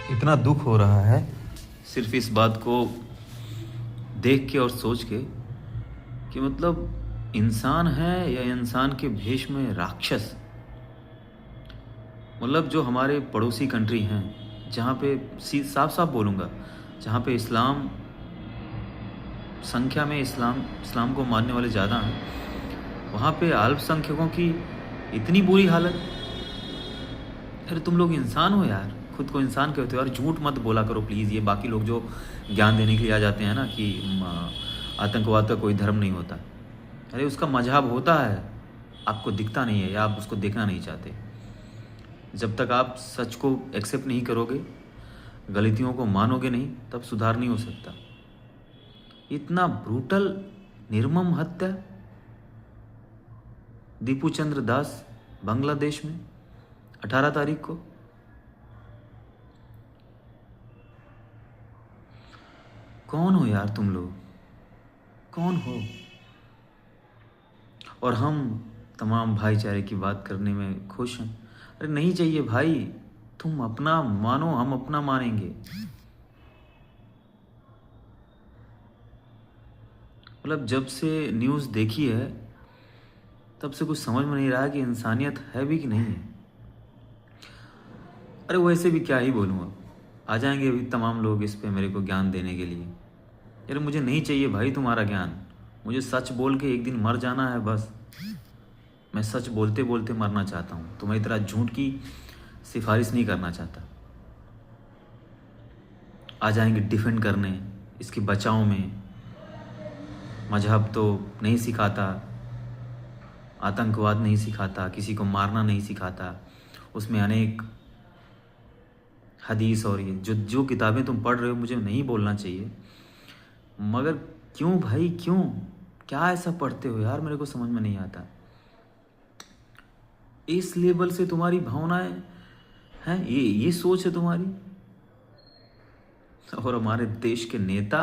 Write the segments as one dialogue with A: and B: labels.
A: इतना दुख हो रहा है सिर्फ इस बात को देख के और सोच के कि मतलब इंसान है या इंसान के भेष में राक्षस। मतलब जो हमारे पड़ोसी कंट्री हैं, जहाँ पे साफ साफ बोलूँगा, जहाँ पे इस्लाम संख्या में इस्लाम को मानने वाले ज़्यादा हैं, वहाँ पे अल्पसंख्यकों की इतनी बुरी हालत। अरे तुम लोग इंसान हो यार, खुद को इंसान कहते हो यार। झूठ मत बोला करो प्लीज़। ये बाकी लोग जो ज्ञान देने के लिए आ जाते हैं ना कि आतंकवाद का कोई धर्म नहीं होता, अरे उसका मजहब होता है, आपको दिखता नहीं है या आप उसको देखना नहीं चाहते। जब तक आप सच को एक्सेप्ट नहीं करोगे, गलतियों को मानोगे नहीं, तब सुधार नहीं हो सकता। इतना ब्रूटल निर्मम हत्या दीपू चंद्र दास बांग्लादेश में 18 तारीख को। कौन हो यार तुम लोग, कौन हो? और हम तमाम भाईचारे की बात करने में खुश हैं। अरे नहीं चाहिए भाई, तुम अपना मानो, हम अपना मानेंगे। मतलब जब से न्यूज़ देखी है तब से कुछ समझ में नहीं रहा कि इंसानियत है भी कि नहीं है। अरे वैसे भी क्या ही बोलूँ, अब आ जाएंगे अभी तमाम लोग इस पे मेरे को ज्ञान देने के लिए। यार मुझे नहीं चाहिए भाई तुम्हारा ज्ञान, मुझे सच बोल के एक दिन मर जाना है बस। मैं सच बोलते बोलते मरना चाहता हूँ, तुम्हारी तरह झूठ की सिफारिश नहीं करना चाहता। आ जाएंगे डिफेंड करने, इसके बचाव में। मजहब तो नहीं सिखाता, आतंकवाद नहीं सिखाता, किसी को मारना नहीं सिखाता। उसमें अनेक हदीस और ये जो जो किताबें तुम पढ़ रहे हो, मुझे नहीं बोलना चाहिए, मगर क्यों भाई, क्यों, क्या ऐसा पढ़ते हो यार, मेरे को समझ में नहीं आता। इस लेवल से तुम्हारी भावनाएं हैं, ये सोच है तुम्हारी। और हमारे देश के नेता,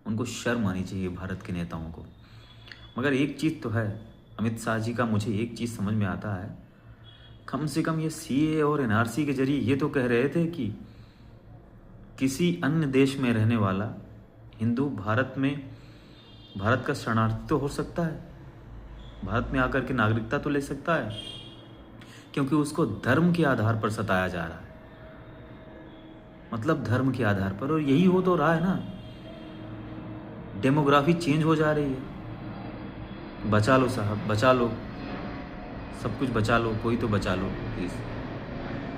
A: उनको शर्म आनी चाहिए भारत के नेताओं को। मगर एक चीज़ तो है, अमित शाह जी का मुझे एक चीज़ समझ में आता है, कम से कम ये सीए और एनआरसी के जरिए ये तो कह रहे थे कि किसी अन्य देश में रहने वाला हिंदू भारत का शरणार्थी तो हो सकता है, भारत में आकर के नागरिकता तो ले सकता है, क्योंकि उसको धर्म के आधार पर सताया जा रहा है। मतलब धर्म के आधार पर, और यही हो तो रहा है ना। डेमोग्राफी चेंज हो जा रही है। बचा लो साहब, बचा लो, सब कुछ बचा लो, कोई तो बचा लो प्लीज़।